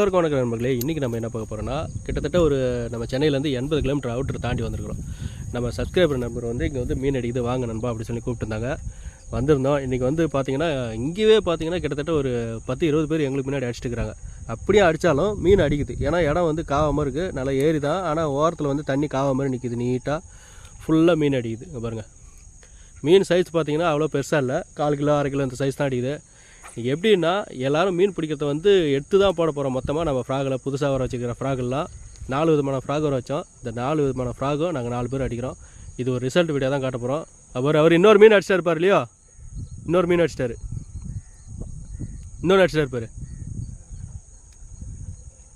எல்லோருக்கும் வணக்கம் நண்பர்களே. இன்றைக்கி நம்ம என்ன பார்க்க போகிறோன்னா, கிட்டத்தட்ட ஒரு நம்ம சென்னையிலேருந்து 80 கிலோமீட்டர் அவுட்டர் தாண்டி வந்திருக்கிறோம். நம்ம சப்ஸ்கிரைபர் நண்பர் வந்து இங்கே வந்து மீன் அடிக்குது வாங்க நண்பா அப்படி சொல்லி கூப்பிட்டுருந்தாங்க. வந்திருந்தோம். இன்றைக்கி வந்து பார்த்திங்கன்னா இங்கேயே பார்த்திங்கன்னா கிட்டத்தட்ட ஒரு 10-20 பேர் எங்களுக்கு முன்னாடி அடிச்சுட்டு இருக்கிறாங்க. அப்படியே அடித்தாலும் மீன் அடிக்குது. ஏன்னா இடம் வந்து காவாமல் இருக்குது, நல்லா ஏறி தான். ஆனால் ஓரத்தில் வந்து தண்ணி காவாமல் நிற்கிது, நீட்டாக ஃபுல்லாக மீன் அடிக்குது. இங்கே பாருங்கள், மீன் சைஸ் பார்த்திங்கன்னா அவ்வளோ பெருசாக இல்லை, 1/4 கிலோ 1/2 கிலோ இந்த சைஸ் தான் அடிக்குது. எப்படின்னா எல்லோரும் மீன் பிடிக்கிறத வந்து எடுத்து தான் போட போகிறோம். மொத்தமாக நம்ம ஃப்ராகில் புதுசாக வர வச்சுக்கிற ஃப்ராகெல்லாம் 4 விதமான ஃப்ராக் வர வச்சோம். இந்த 4 விதமான ஃப்ராகும் நாங்கள் 4 பேர் அடிக்கிறோம். இது ஒரு ரிசல்ட் வீடியோ தான் காட்ட போகிறோம். அவர் இன்னொரு மீன் அடிச்சிட்டாரு இருப்பார் இல்லையோ, இன்னொரு மீன் அடிச்சிட்டாரு, இன்னொன்று அடிச்சிட்டாரு பாரு.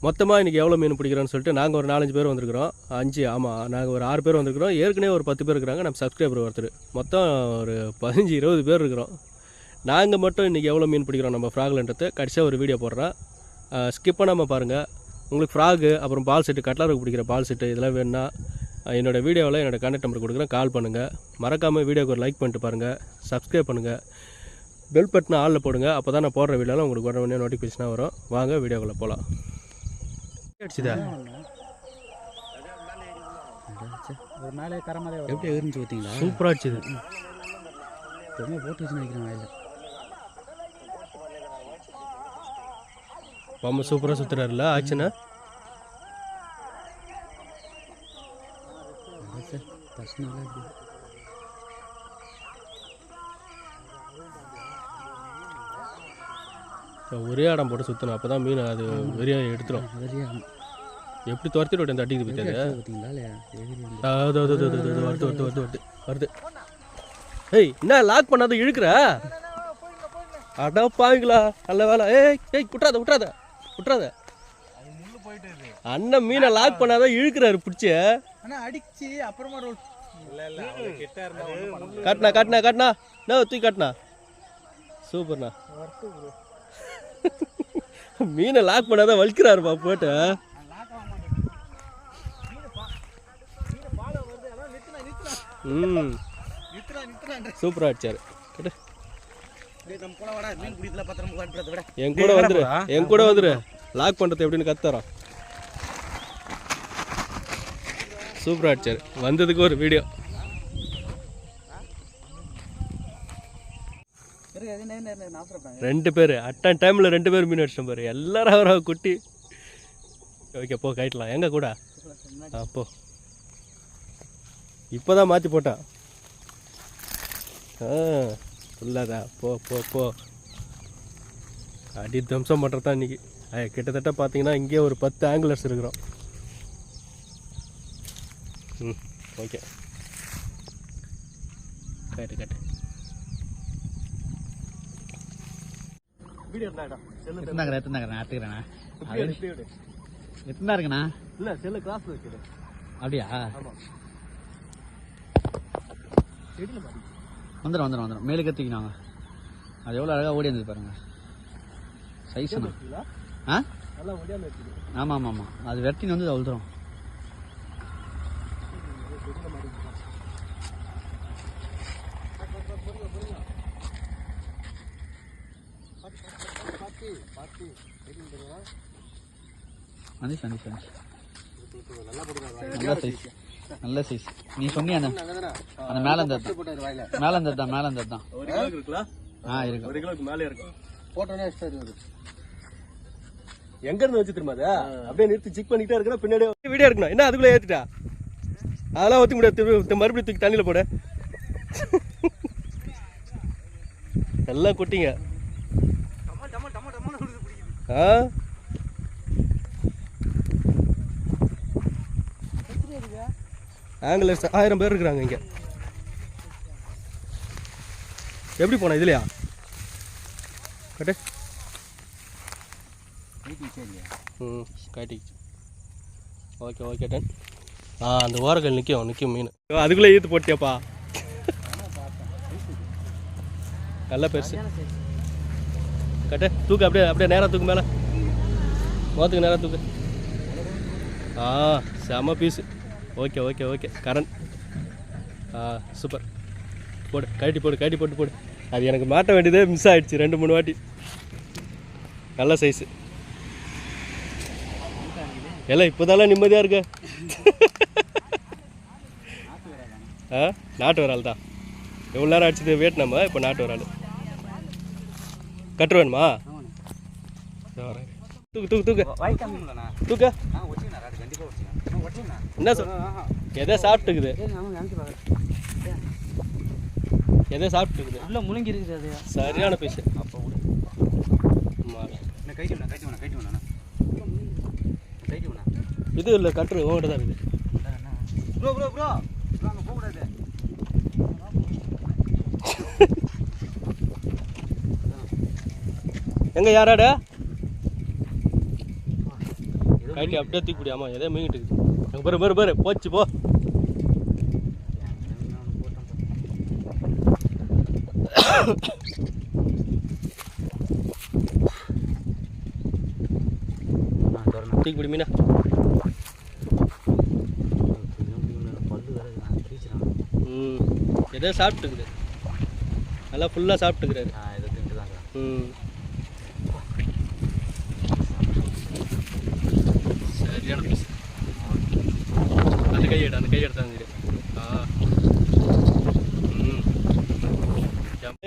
மொத்தமாக இன்றைக்கி எவ்வளோ மீன் பிடிக்கிறோன்னு சொல்லிட்டு நாங்கள் ஒரு 4-5 பேர் வந்திருக்கிறோம். 5 ஆமாம், நாங்கள் ஒரு 6 பேர் வந்திருக்கிறோம். ஏற்கனவே ஒரு 10 பேர் இருக்கிறாங்க, நம்ம சப்ஸ்கிரைபர் ஒருத்தர். மொத்தம் ஒரு 15-20 பேர் இருக்கிறோம். நாங்கள் மட்டும் இன்றைக்கி எவ்வளோ மீன் பிடிக்கிறோம் நம்ம ஃப்ராக்லன்றது கடைசியாக ஒரு வீடியோ போடுறேன். ஸ்கிப் பண்ணாமல் பாருங்கள். உங்களுக்கு ஃப்ராகு அப்புறம் பால் செட்டு, கட்லருக்கு பிடிக்கிற பால் செட்டு இதெல்லாம் வேணுன்னா என்னோடய வீடியோவில் என்னோடய கான்டாக்ட் நம்பர் கொடுக்குறேன், கால் பண்ணுங்கள். மறக்காமல் வீடியோக்கு ஒரு லைக் பண்ணிட்டு பாருங்கள், சப்ஸ்கிரைப் பண்ணுங்கள், பெல் பட்டனை ஆளில் போடுங்க. அப்போ தான் நான் போடுற வீடியோவில் உங்களுக்கு உடனே நோட்டிஃபிகேஷனாக வரும். வாங்க வீடியோக்குள்ளே போகலாம். அடிச்சுதா ஒரு மேலே கரமாலே எப்படி இருந்துச்சு பார்த்தீங்களா? சூப்பராக அடிச்சுது. ரொம்ப போட்டு வச்சு நினைக்கிறேன் வாயில். ரொம்ப சூப்பராக சுற்றுறாருல ஆச்சுன்னா. சார் பர்சனலாக எப்படி ஒரே இடம் போட்டு சுற்றணும், அப்போ தான் மீன் அது வெறியாக எடுத்துரும். எப்படி துரத்திட்டு விட்டு அந்த அடிக்குது போயிட்டாரு பார்த்தீங்களா? இல்லையா வருது வருது. ஏய் என்ன லாக் பண்ணாத இழுக்கிற? அடா பாவீங்களா, நல்ல வேலை. ஏய் விட்றாத அண்ணன் மீனை லாக் பண்ணாதான் இழுக்கிறாரு பிடிச்சி. அடிச்சு அப்புறமா காட்டினா தூக்கி காட்டினா சூப்பர்ண்ணா. மீனை லாக் பண்ணாதான் வலிக்கிறாருப்பா போட்டு. சூப்பரா அடிச்சாரு. என் கூட வந்துரு லாக் பண்றது எப்படின்னு கத்துறோம். சூப்பரா அடிச்சாரு. வந்ததுக்கு ஒரு வீடியோ. ரெண்டு பேர் அட்டன் டைம்ல 2 பேர் மீன் அடிச்சிட்டோம் பாரு. எல்லாரும் அவரை குட்டி. ஓகே போ கைட்டலாம். எங்க கூட அப்போ இப்போதான் மாற்றி போட்டான். ஃபுல்லாதா போ போ போ அடி தம்சம் பண்ணுறதான் இன்றைக்கி. கிட்டத்தட்ட பார்த்தீங்கன்னா இங்கே ஒரு 10 ஆங்கிலர்ஸ் இருக்கிறோம். ஓகே கேட்டு வீடியோ எத்தனாங்கிறேன் எடுத்துக்கிறேண்ணா. எத்தனா இருக்குண்ணா? இல்லை செல்லு கிளாஸ் வைக்கிறது. அப்படியா? வந்துடும் மேலுக்கு தூக்கினாங்க. அது எவ்வளோ அழகாக ஓடி இருந்தது பாருங்க. சைஸ்ண்ணா. ஆமாம் அது வெட்டின்னு வந்து அவ்வளோதும். நல்ல சைஸ். நீ சொன்னிய அந்த மேலே இருந்தது தான். இருக்கு. 1 கிலோக்கு மேலே இருக்கும். எங்க இருந்து வச்சு திரும்ப அப்படியே நிறுத்தி செக் பண்ணிட்டே இருக்கணும். பின்னாடி வீடியோ இருக்கணும். என்ன அதுக்குள்ள ஏத்துட்டா? அதெல்லாம் ஒத்துக்க முடியாது. மறுபடியும் தூக்கி தண்ணியில போட. எல்லாம் கொட்டிங்க. ஆங்கிலர்ஸ் 1000 பேர் இருக்கிறாங்க இங்க. எப்படி போனா இதுலையா கட்டு? காட்டிச்சு. Okay done. அந்த ஓரங்கள் நிற்கும் மீன். அதுக்குள்ளே ஈத்து போட்டியாப்பா. நல்லா பெருசு. கட்டு தூக்கு. அப்படியே நேராக தூக்கு, மேலே மோத்துக்கு நேராக தூக்கு. செம பீஸு. ஓகே கரண். சூப்பர். போடு கட்டி போட்டு. அது எனக்கு மாட்ட வேண்டியதே மிஸ் ஆகிடுச்சு 2-3 வாட்டி. நல்ல சைஸு. எல்லாம் இப்போதாலாம் நிம்மதியாக இருக்கு. நாட்டு வரால் தான் எவ்வளோ நேரம் அடிச்சது வெயிட் நம்ம. இப்போ நாட்டு வரால் கட்டு வேணுமா? தூக்கு தூக்கு தூக்கு தூக்க. என்ன சொல் எதோ சாப்பிட்டுக்குது, எதோ சாப்பிட்டுக்குது. உள்ள முழுங்கி இருக்குது அது. சரியான பீஸ். இது இல்லை கட்டுரு உங்கள்கிட்ட தான் இருக்குது. எங்க யாராட கைட்டி அப்படியே தூக்கி முடியாமா? எதோ மீங்கிட்டு இருக்குது. பாரு பாரு பாரு போச்சு போ. தூக்கி பிடி மீனா. எதோ சாப்பிட்டுக்குது, நல்லா ஃபுல்லாக சாப்பிட்டுக்கிறாரு. சரியான பீஸ். அந்த கையெடு, அந்த கையெடுத்து வந்துடு.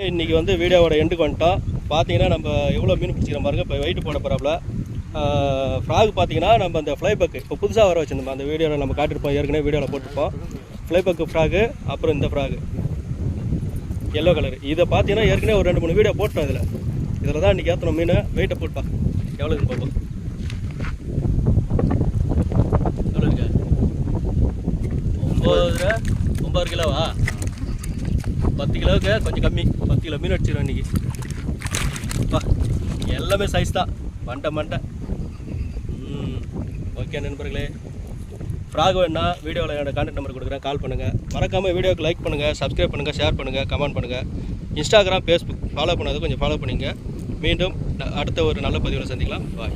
இன்றைக்கி வந்து வீடியோவோட எண்டுக்கு வந்துட்டோம். பார்த்தீங்கன்னா நம்ம எவ்வளோ மீன் பிடிச்சிக்கிற பாருங்க. இப்போ வெயிட்டு போட போகிறாப்புல ஃப்ராக் பார்த்தீங்கன்னா நம்ம அந்த ஃப்ளைபக்கு இப்போ புதுசாக வர வச்சுருந்தோம். அந்த வீடியோவில் நம்ம காட்டிருப்போம், ஏற்கனவே வீடியோவில் போட்டிருப்போம். ஃப்ளைபக்கு ஃப்ராகு, அப்புறம் இந்த ஃப்ராகு எல்லோ கலர். இதை பார்த்தீங்கன்னா ஏற்கனவே ஒரு 2-3 வீடியோ போட்டோம். இதில் தான் இன்றைக்கி ஏற்றணும் மீன். வெயிட்டை போட்டோம் எவ்வளோ இருக்குன்னு பார்ப்போம். எவ்வளோ இருக்கா? 9 கிலோவா? 10 கிலோவுக்கு கொஞ்சம் கம்மி. 10 கிலோ மீன் அடிச்சிடும் இன்றைக்கி. எல்லாமே சைஸ் தான், மண்டை. ஓகே நண்பர்களே, ஃப்ராக் வேணுன்னா வீடியோவில் என்னோட கான்டாக்ட் நம்பர் கொடுக்குறேன், கால் பண்ணுங்கள். மறக்காமல் வீடியோக்கு லைக் பண்ணுங்கள், சப்ஸ்கிரைப் பண்ணுங்கள், ஷேர் பண்ணுங்கள், கமெண்ட் பண்ணுங்கள். இன்ஸ்டாகிராம், ஃபேஸ்புக் ஃபாலோ பண்ணாது கொஞ்சம் ஃபாலோ பண்ணிங்க. மீண்டும் அடுத்த ஒரு நல்ல பதிவில் சந்திக்கலாம். பாய்.